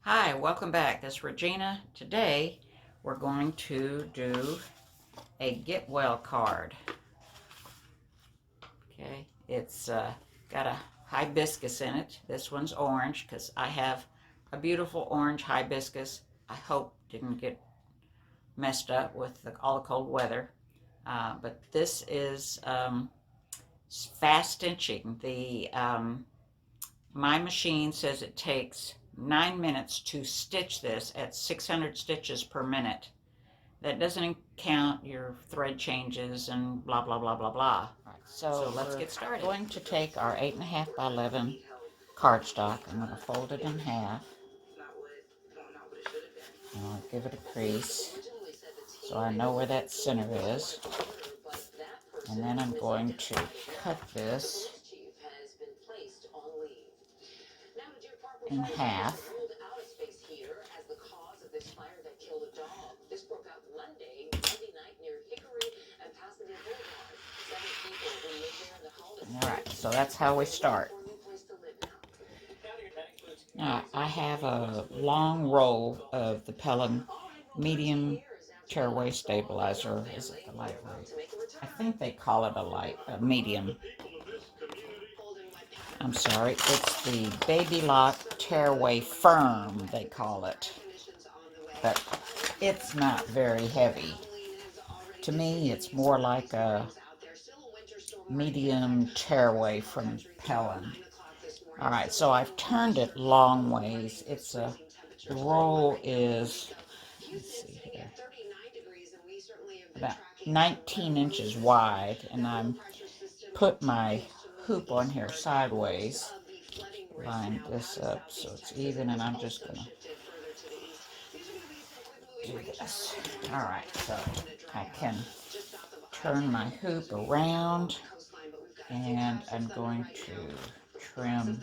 Hi, welcome back. This is Regina. Today we're going to do a get well card. Okay, it's got a hibiscus in it. This one's orange because I have a beautiful orange hibiscus. I hope didn't get messed up with all the cold weather. But this is fast stitching. My machine says it takes 9 minutes to stitch this at 600 stitches per minute. That doesn't count your thread changes and blah, blah, blah, blah, blah. Right, so let's get started. We're going to take our 8.5 by 11 cardstock. I'm going to fold it in half. I'll give it a crease so I know where that center is. And then I'm going to cut this in half. Alright, so that's how we start. Now, I have a long roll of the Pellon medium tearaway stabilizer. Is it the lightweight? I think they call it a medium. I'm sorry, it's the Baby Lock Tearaway Firm, they call it. But it's not very heavy. To me, it's more like a medium tearaway from Pellon. Alright, so I've turned it long ways. The roll is, let's see here, about 19 inches wide, and I'm put my hoop on here sideways. Line this up so it's even, and I'm just going to do this. Alright, so I can turn my hoop around, and I'm going to trim.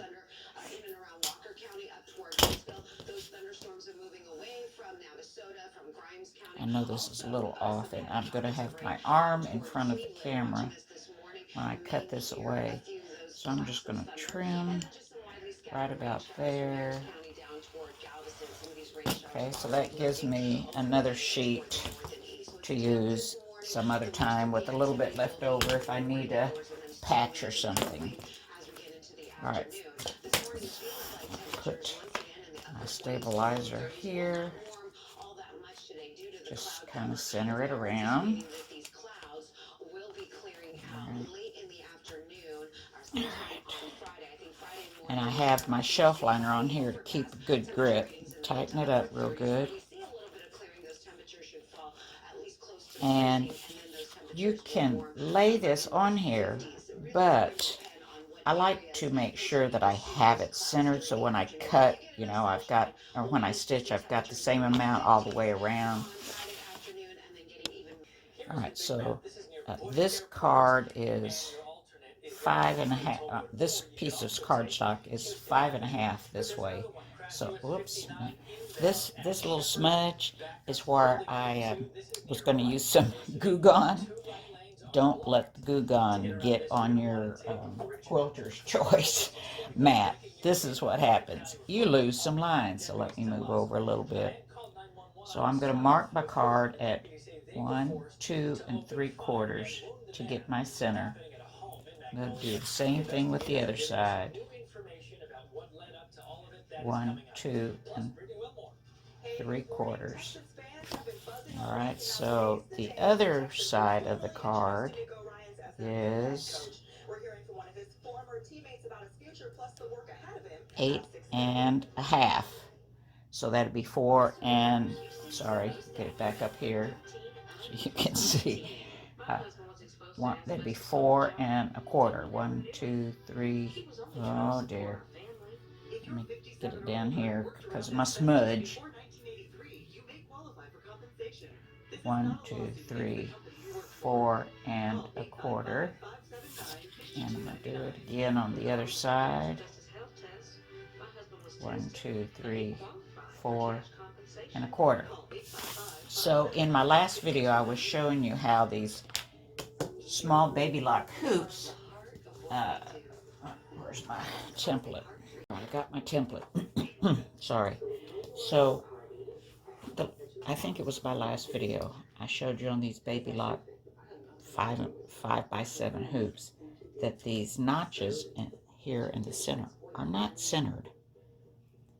I know this is a little off, and I'm going to have my arm in front of the camera when I cut this away. So I'm just going to trim right about there. Okay, so that gives me another sheet to use some other time with a little bit left over if I need a patch or something. Alright, put my stabilizer here. Just kind of center it around. Alright. And I have my shelf liner on here to keep a good grip. Tighten it up real good. And you can lay this on here, but I like to make sure that I have it centered so when I cut, or when I stitch, I've got the same amount all the way around. Alright, so this card is 5.5. This piece of cardstock is 5.5 this way. So, whoops. This little smudge is where I was going to use some Goo Gone. Don't let the Goo Gone get on your Quilter's Choice mat. This is what happens. You lose some lines. So let me move over a little bit. So I'm going to mark my card at 1, 2, and 3/4 to get my center. I'm going to do the same thing with the other side. 1, 2, and 3/4. Alright, so the other side of the card is 8.5. So that'd be 4 and, sorry, get it back up here so you can see. That'd be 4.25. 1, 2, 3. Oh dear. Let me get it down here because of my smudge. 1, 2, 3, 4.25. And I'm going to do it again on the other side. 1, 2, 3, 4.25. So in my last video, I was showing you how these small baby lock hoops, where's my template? I got my template. Sorry. So, I think it was my last video. I showed you on these baby lock 5x7 hoops that these notches here in the center are not centered.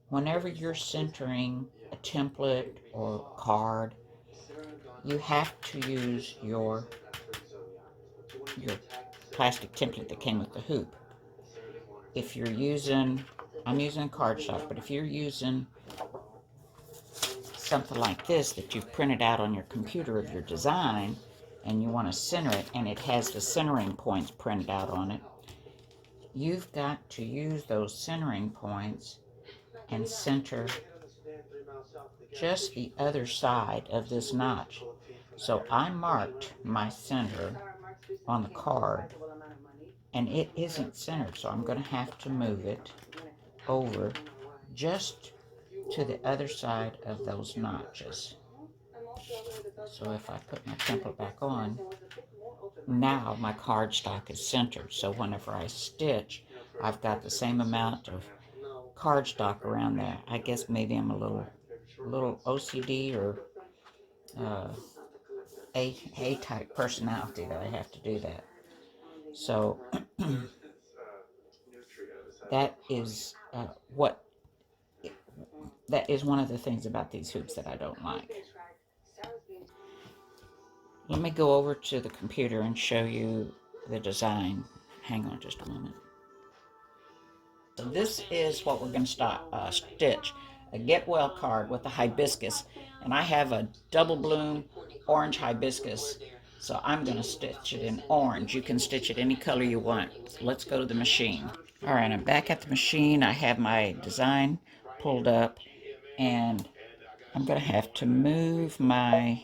Whenever you're centering a template or card, you have to use your plastic template that came with the hoop. If you're using, I'm using cardstock, but if you're using something like this that you've printed out on your computer of your design and you want to center it and it has the centering points printed out on it, you've got to use those centering points and center just the other side of this notch. So I marked my center on the card and it isn't centered, so I'm going to have to move it over just to the other side of those notches. So if I put my template back on, now my cardstock is centered. So whenever I stitch, I've got the same amount of cardstock around there. I guess maybe I'm a little OCD or A-type personality that I have to do that. So that is that is one of the things about these hoops that I don't like. Let me go over to the computer and show you the design. Hang on just a moment. So this is what we're going to stitch. A get well card with a hibiscus. And I have a double bloom orange hibiscus. So I'm going to stitch it in orange. You can stitch it any color you want. So let's go to the machine. Alright, I'm back at the machine. I have my design pulled up. And I'm going to have to move my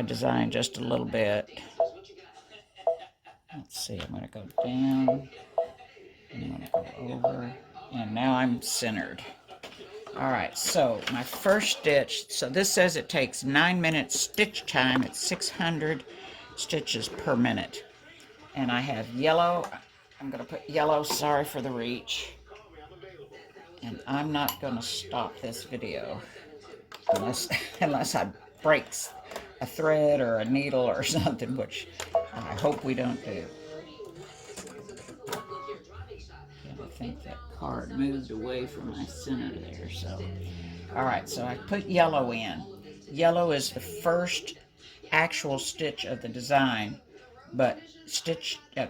design just a little bit. Let's see, I'm going to go down, I'm going to go over, and now I'm centered. Alright, so my first stitch, so this says it takes 9 minutes stitch time at 600 stitches per minute. And I have yellow, I'm going to put yellow, sorry for the reach. And I'm not going to stop this video unless I breaks a thread or a needle or something, which I hope we don't do. And I think that card moved away from my center there. So, all right, so I put yellow in. Yellow is the first actual stitch of the design, but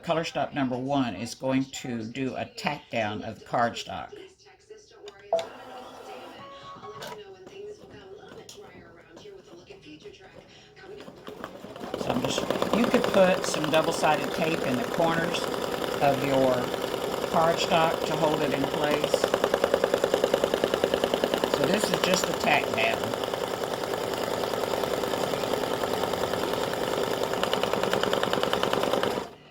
color stop number 1 is going to do a tack down of the cardstock. So you could put some double-sided tape in the corners of your cardstock to hold it in place. So this is just a tack down.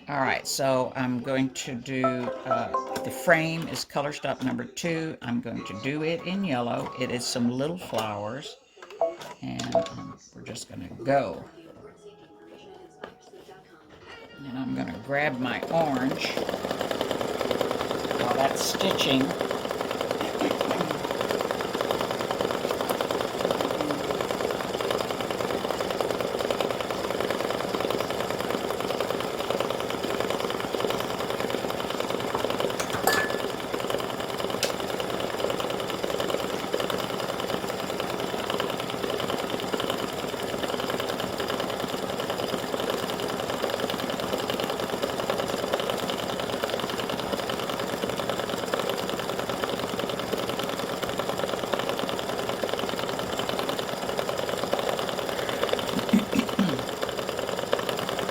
Alright, so I'm going to do, the frame is color stop number 2. I'm going to do it in yellow. It is some little flowers, and we're just going to go. And I'm going to grab my orange while that's stitching.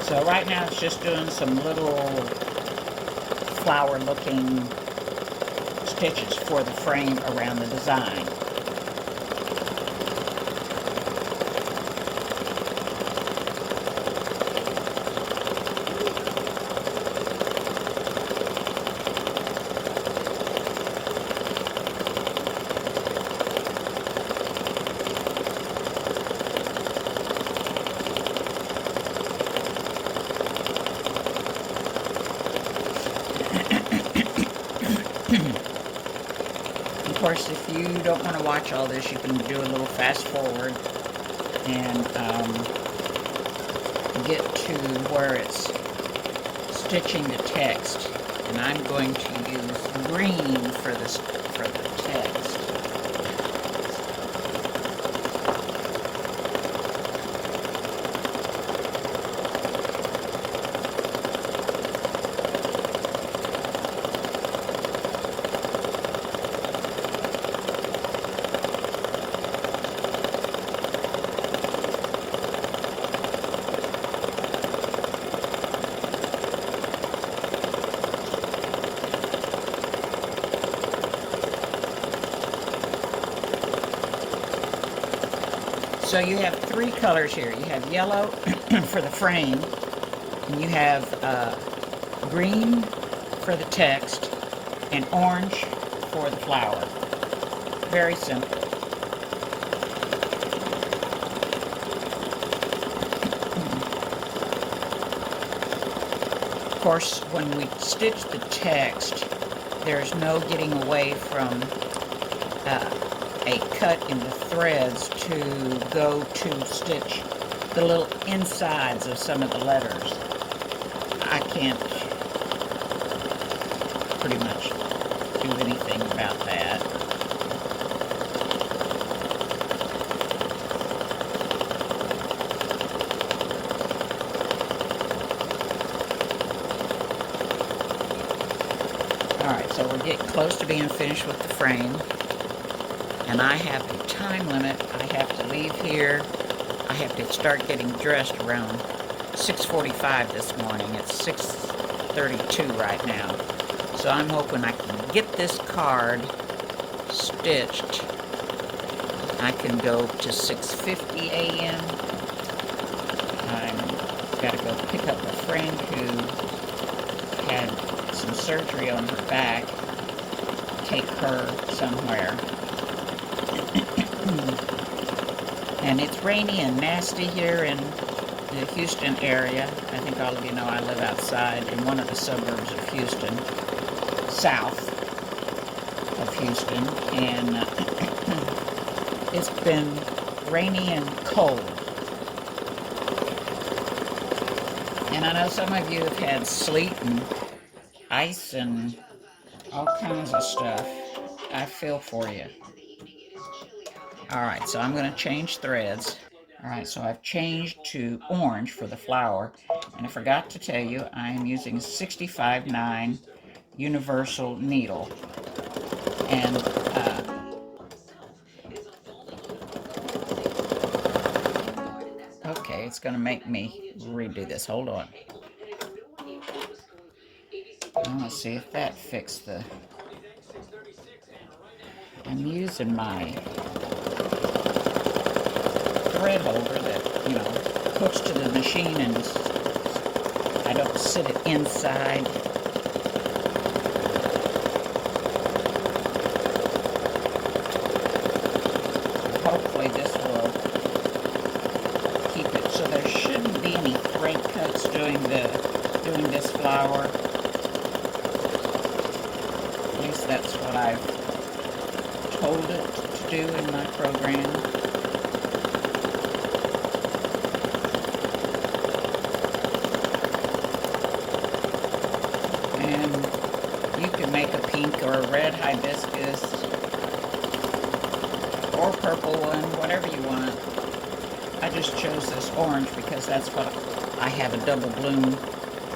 So right now it's just doing some little flower-looking stitches for the frame around the design. Of course, if you don't want to watch all this, you can do a little fast forward and get to where it's stitching the text. And I'm going to use green for the text. So you have three colors here. You have yellow for the frame, and you have green for the text, and orange for the flower. Very simple. Of course, when we stitch the text, there's no getting away from a cut in the threads to go to stitch the little insides of some of the letters. I can't pretty much do anything about that. Alright, so we're getting close to being finished with the frame. And I have a time limit. I have to leave here. I have to start getting dressed around 6:45 this morning. It's 6:32 right now. So I'm hoping I can get this card stitched. I can go to 6:50 a.m. I've got to go pick up a friend who had some surgery on her back. Take her somewhere. And it's rainy and nasty here in the Houston area. I think all of you know I live outside in one of the suburbs of Houston, south of Houston, and it's been rainy and cold. And I know some of you have had sleet and ice and all kinds of stuff. I feel for you. Alright, so I'm going to change threads. Alright, so I've changed to orange for the flower. And I forgot to tell you, I'm using 65/9 universal needle. And okay, it's going to make me redo this. Hold on. Let's see if that fixed the... I'm using my thread holder that, you know, hooks to the machine, and I don't sit it inside. Hopefully this will keep it so there shouldn't be any thread cuts doing this flower. At least that's what I've told it to do in my program. And you can make a pink or a red hibiscus or purple one, whatever you want. I just chose this orange because that's what I have a double bloom.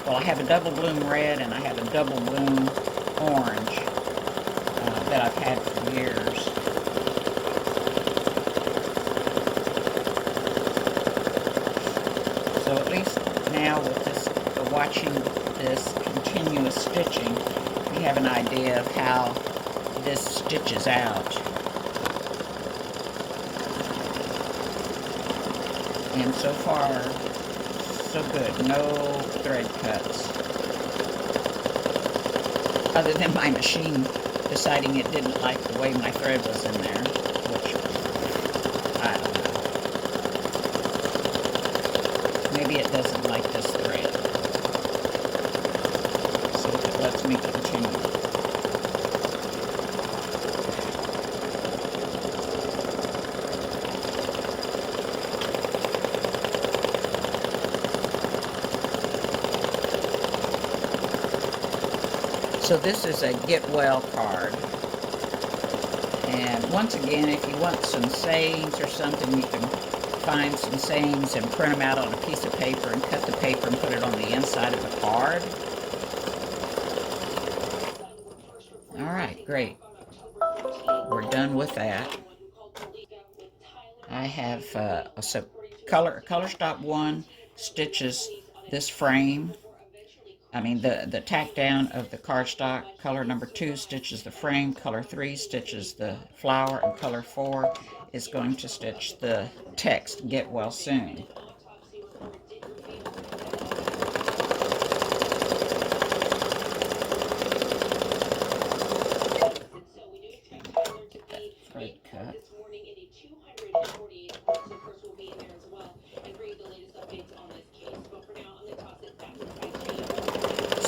Well, I have a double bloom red and I have a double bloom orange that I've had for years. So at least now with this, watching this continuous stitching, you have an idea of how this stitches out. And so far, so good. No thread cuts. Other than my machine deciding it didn't like the way my thread was in there, which, I don't know. Maybe it doesn't like this thread. So if it lets me continue. So this is a get well card. And once again, if you want some sayings or something, you can find some sayings and print them out on a piece of paper and cut the paper and put it on the inside of the card. Alright, great. We're done with that. I have so color stop 1 stitches this frame. I mean the tack down of the cardstock. Color number 2 stitches the frame. Color 3 stitches the flower, and color 4 is going to stitch the text, "Get well soon." Get that thread cut.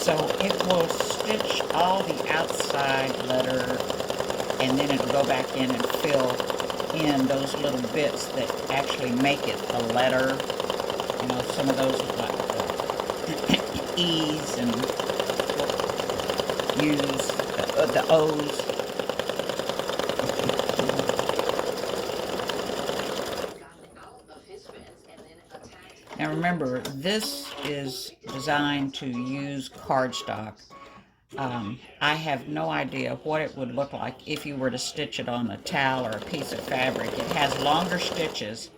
So it will stitch all the outside letter, and then it'll go back in and fill in those little bits that actually make it a letter. You know, some of those like the E's and U's, the O's. Now remember, this is designed to use cardstock. I have no idea what it would look like if you were to stitch it on a towel or a piece of fabric. It has longer stitches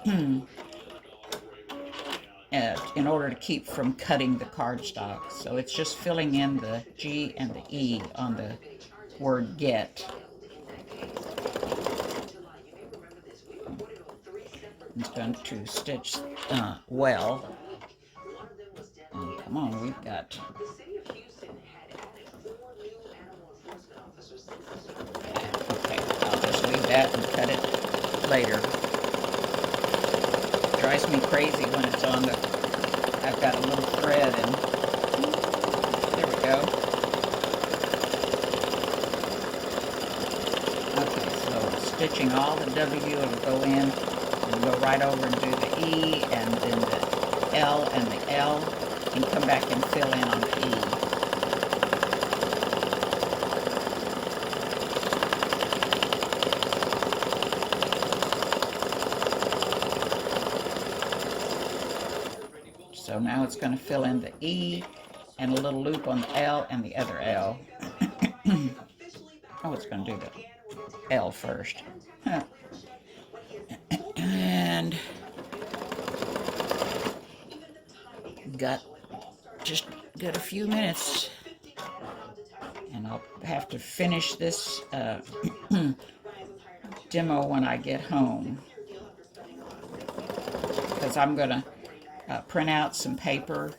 in order to keep from cutting the cardstock. So it's just filling in the G and the E on the word get. It's going to stitch well. And come on, we've got... Okay, I'll just leave that and cut it later. It drives me crazy when it's on the... I've got a little thread and... There we go. Okay, so stitching all the W, it'll go in. Go right over and do the E, and then the L and the L, and come back and fill in on the E. So now it's going to fill in the E and a little loop on the L and the other L. Oh, it's going to do the L first. Huh. And just got a few minutes, and I'll have to finish this demo when I get home, because I'm gonna print out some paper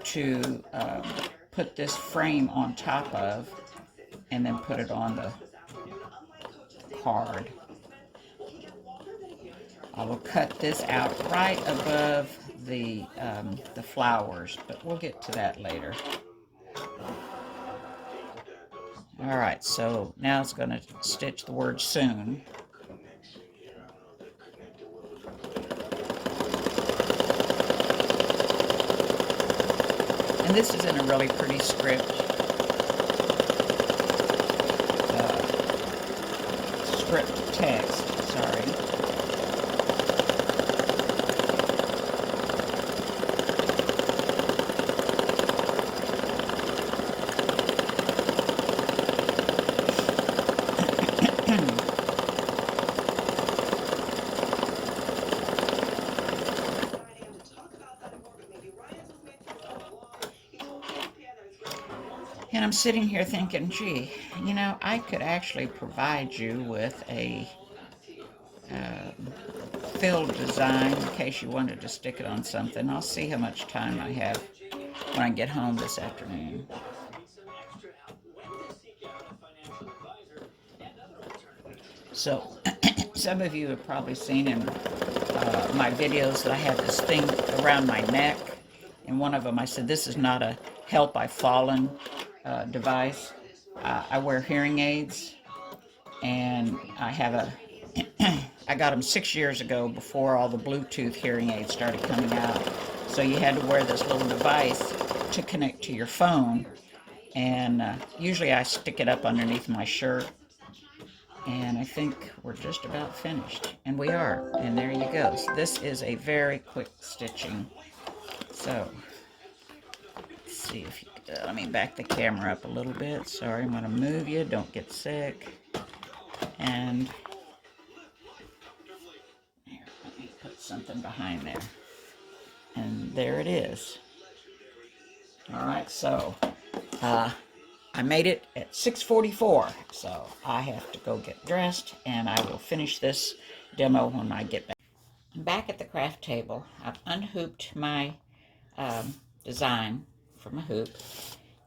to put this frame on top of, and then put it on the card. I will cut this out right above the flowers, but we'll get to that later. Alright, so now it's going to stitch the word soon. And this is in a really pretty script. Script text, sorry. And I'm sitting here thinking, gee, you know, I could actually provide you with a filled design in case you wanted to stick it on something. I'll see how much time I have when I get home this afternoon. So, some of you have probably seen in my videos that I have this thing around my neck. In one of them I said, this is not a help I've fallen device. I wear hearing aids, and I have a I got them 6 years ago before all the Bluetooth hearing aids started coming out. So you had to wear this little device to connect to your phone, And usually I stick it up underneath my shirt. And I think we're just about finished. And we are. And there you go. So this is a very quick stitching. So, let's see if you let me back the camera up a little bit. Sorry, I'm going to move you. Don't get sick. And here, let me put something behind there. And there it is. All right, so I made it at 6:44, so I have to go get dressed, and I will finish this demo when I get back. I'm back at the craft table. I've unhooped my design from a hoop,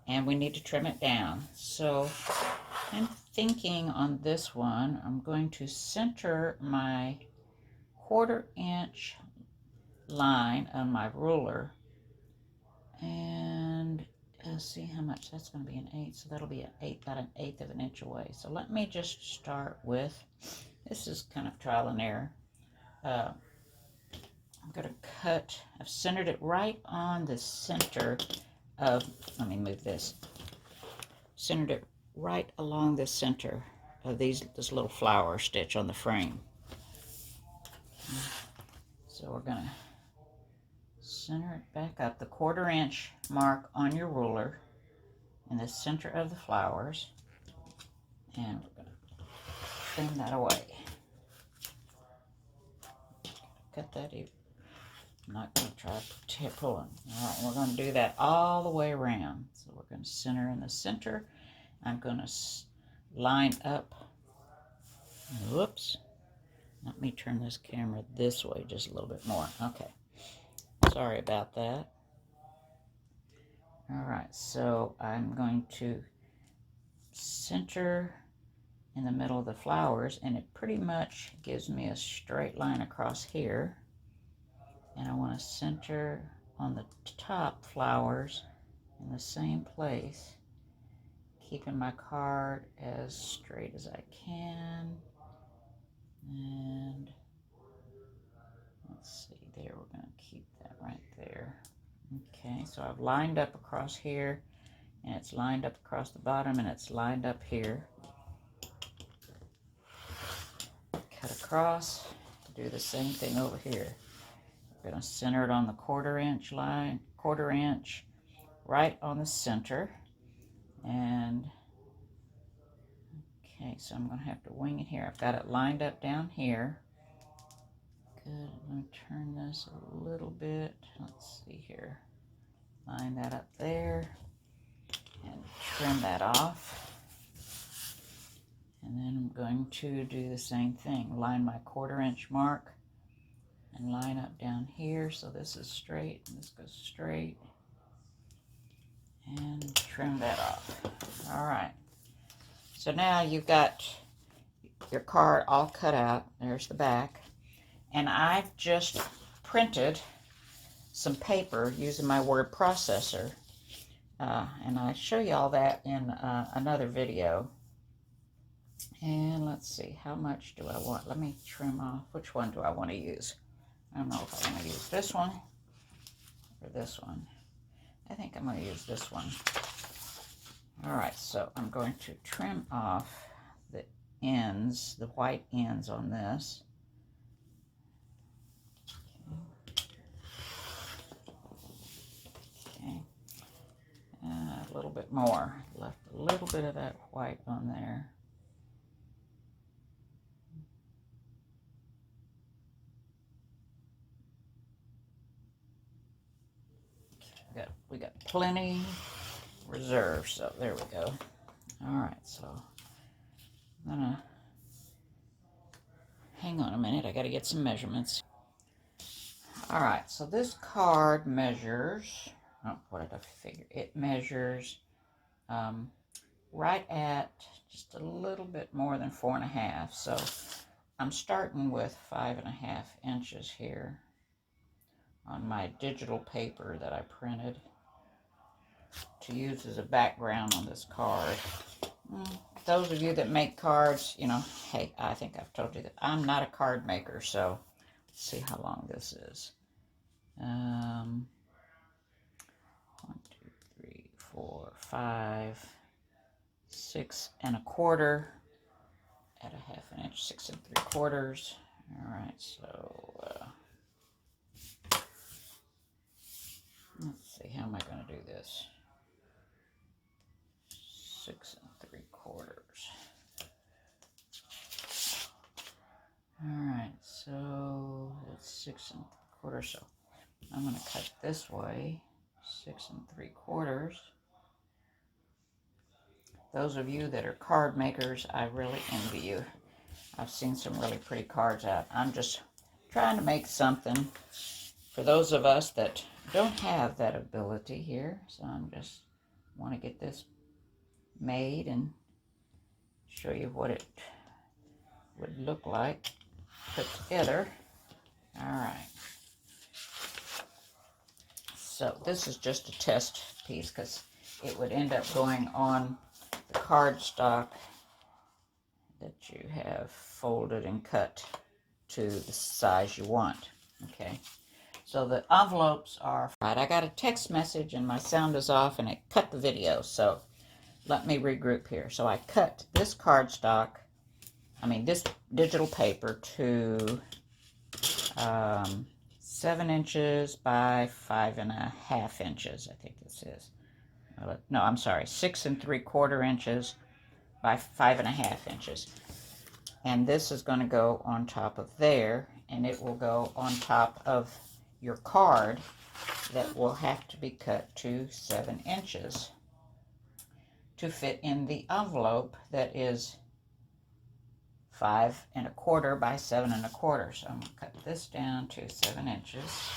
and we need to trim it down. So I'm thinking on this one, I'm going to center my 1/4 inch line on my ruler, and see how much that's going to be, an 1/8, so that'll be about an 1/8 of an inch away. So let me just start with, this is kind of trial and error. I'm going to cut, I've centered it right on the center of, let me move this, centered it right along the center of this little flower stitch on the frame. So we're going to center it back up, the 1/4 inch mark on your ruler in the center of the flowers, and we're going to trim that away. Cut that even. I'm not going to try to pull it. All right, we're going to do that all the way around. So we're going to center in the center. I'm going to line up. Whoops. Let me turn this camera this way just a little bit more. Okay. Sorry about that. All right, so I'm going to center in the middle of the flowers, and it pretty much gives me a straight line across here. And I want to center on the top flowers in the same place, keeping my card as straight as I can. And let's see, there, we're going to keep that right there. Okay, so I've lined up across here, and it's lined up across the bottom, and it's lined up here. Cut across, do the same thing over here. We're going to center it on the 1/4 inch line, 1/4 inch, right on the center. And okay, so I'm going to have to wing it here. I've got it lined up down here. Good. I'm going to turn this a little bit. Let's see here. Line that up there and trim that off. And then I'm going to do the same thing. Line my 1/4 inch mark and line up down here. So this is straight and this goes straight. And trim that off. All right. So now you've got your card all cut out. There's the back. And I've just printed some paper using my word processor. And I show you all that in another video. And let's see, how much do I want? Let me trim off. Which one do I want to use? I don't know if I want to use this one or this one. I think I'm going to use this one. All right, so I'm going to trim off the ends, the white ends on this. Okay. A little bit more. Left a little bit of that white on there. We got plenty reserved, so there we go. All right, so I'm gonna hang on a minute. I got to get some measurements. All right, so this card measures. Oh, what did I figure? It measures right at just a little bit more than 4.5. So I'm starting with 5.5 inches here on my digital paper that I printed to use as a background on this card. Those of you that make cards, you know, hey, I think I've told you that I'm not a card maker, so let's see how long this is. 1, 2, 3, 4, 5, 6 1/4 at a 1/2 inch, 6 3/4. All right, so let's see, how am I going to do this? 6 3/4. All right, so it's 6 3/4. So I'm going to cut this way, 6 3/4. Those of you that are card makers, I really envy you. I've seen some really pretty cards out. I'm just trying to make something for those of us that don't have that ability here. So I'm just want to get this made and show you what it would look like put together. All right. So this is just a test piece because it would end up going on the cardstock that you have folded and cut to the size you want. Okay, so the envelopes are right. I got a text message and my sound is off and it cut the video, so let me regroup here. So I cut this cardstock, this digital paper to 7 inches by 5 1/2 inches, I think this is. No, I'm sorry, 6 3/4 inches by 5 1/2 inches. And this is going to go on top of there, and it will go on top of your card that will have to be cut to 7 inches to fit in the envelope that is 5 1/4 by 7 1/4. So I'm going to cut this down to 7 inches.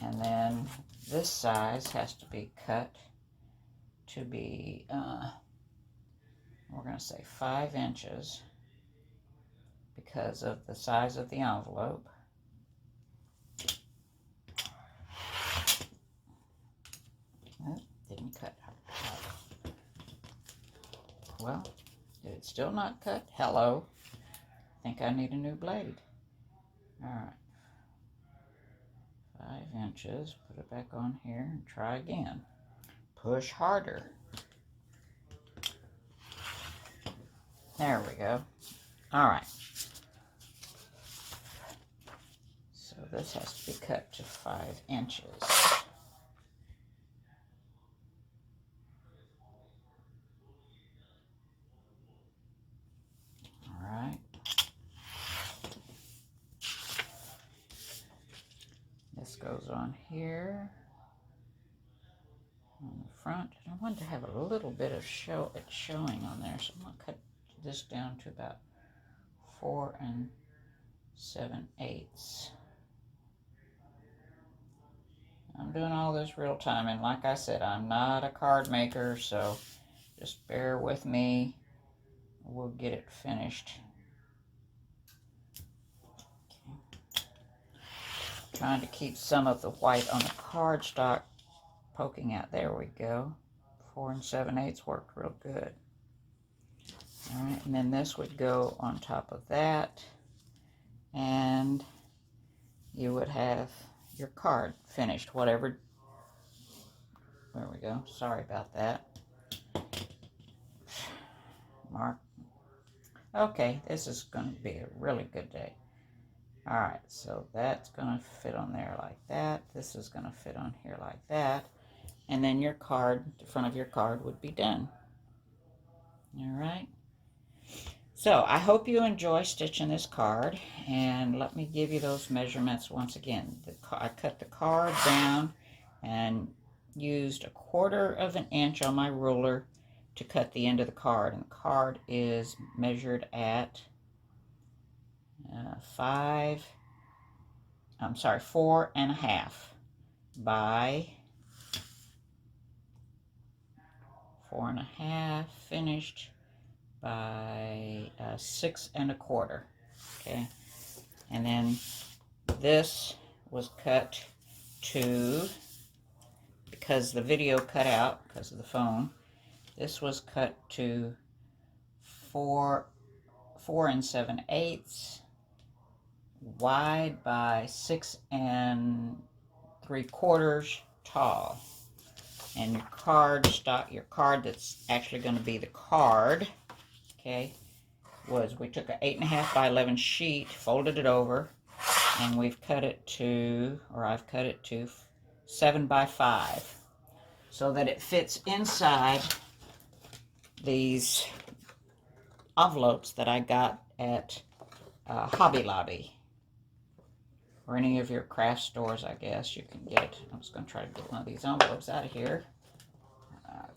And then this size has to be cut to be, we're going to say 5 inches because of the size of the envelope. Oh, didn't cut. Well, did it still not cut? Hello. I think I need a new blade. All right. 5 inches. Put it back on here and try again. Push harder. There we go. All right. So this has to be cut to 5 inches. All right. This goes on here on the front. I want to have a little bit of showing on there, so I'm going to cut this down to about 4 7/8. I'm doing all this real time, and like I said, I'm not a card maker, so just bear with me. We'll get it finished. Okay. Trying to keep some of the white on the cardstock poking out. There we go. 4 7/8 worked real good. All right, and then this would go on top of that, and you would have your card finished, whatever. There we go. Sorry about that. Mark. Okay, this is going to be a really good day. All right, so that's going to fit on there like that. This is going to fit on here like that. And then your card, the front of your card would be done. All right. So I hope you enjoy stitching this card, and let me give you those measurements once again. I cut the card down and used 1/4 inch on my ruler to cut the end of the card, and the card is measured at 4 1/2 by 4 1/2 finished by 6 1/4. Okay, and then this was cut to, because the video cut out because of the phone, this was cut to 4 7/8 wide by 6 3/4 tall. And your card stock, your card that's actually going to be the card, okay, we took an 8.5 by 11 sheet, folded it over, and we've cut it to, or I've cut it to 7 by 5, so that it fits inside these envelopes that I got at Hobby Lobby, or any of your craft stores, I guess you can get. I'm just going to try to get one of these envelopes out of here.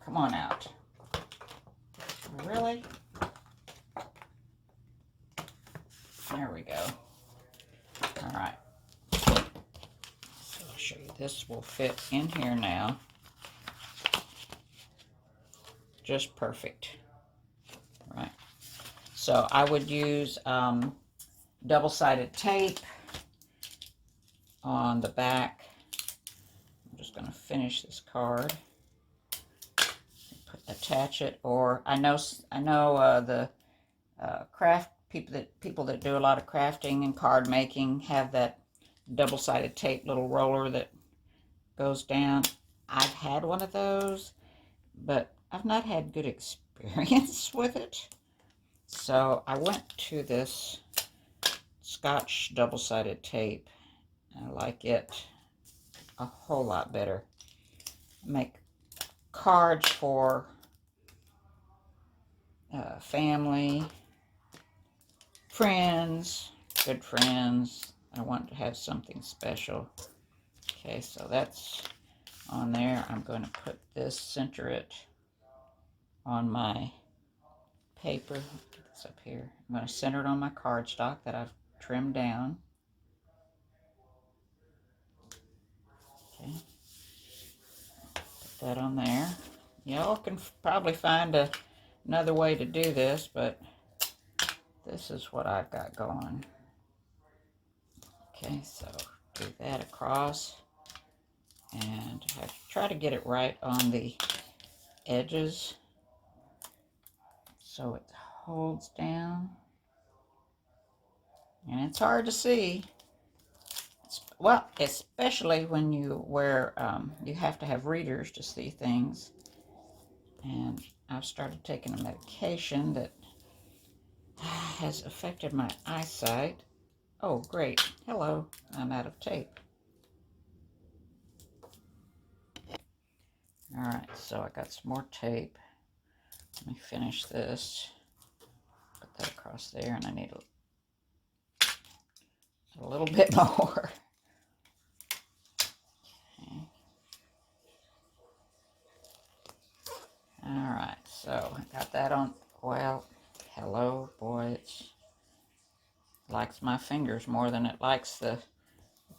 Come on out. Really? There we go. All right. So I'll show you. This will fit in here now. Just perfect. All right. So I would use double-sided tape on the back. I'm just going to finish this card. Attach it, or I know the craft people that do a lot of crafting and card making have that double-sided tape little roller that goes down. I've had one of those, but I've not had good experience with it. So I went to this Scotch double-sided tape. I like it a whole lot better. Make cards for family, friends, good friends. I want to have something special. Okay, so that's on there. I'm going to put this, center it on my paper. Get this up here. I'm going to center it on my cardstock that I've trimmed down. Okay, put that on there. Y'all can probably find another way to do this, but this is what I've got going. Okay, so do that across, and I try to get it right on the edges so it holds down. And it's hard to see. Well, especially when you wear, you have to have readers to see things. And I've started taking a medication that has affected my eyesight. Oh, great. Hello. I'm out of tape. All right, so I got some more tape. Let me finish this. Put that across there, and I need a little bit more. Okay. All right, so I got that on. Well, hello, boy. It likes my fingers more than it likes the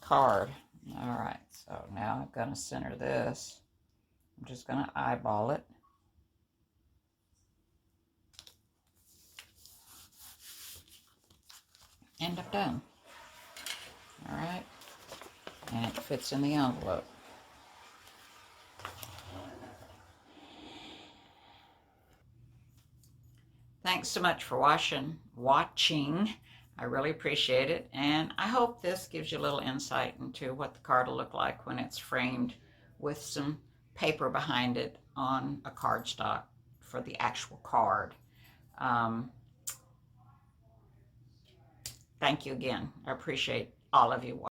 card. All right, so now I'm going to center this. I'm just going to eyeball it. And I'm done. All right, and it fits in the envelope. Thanks so much for watching. I really appreciate it, and I hope this gives you a little insight into what the card will look like when it's framed with some paper behind it on a cardstock for the actual card. Thank you again. I appreciate all of you watching.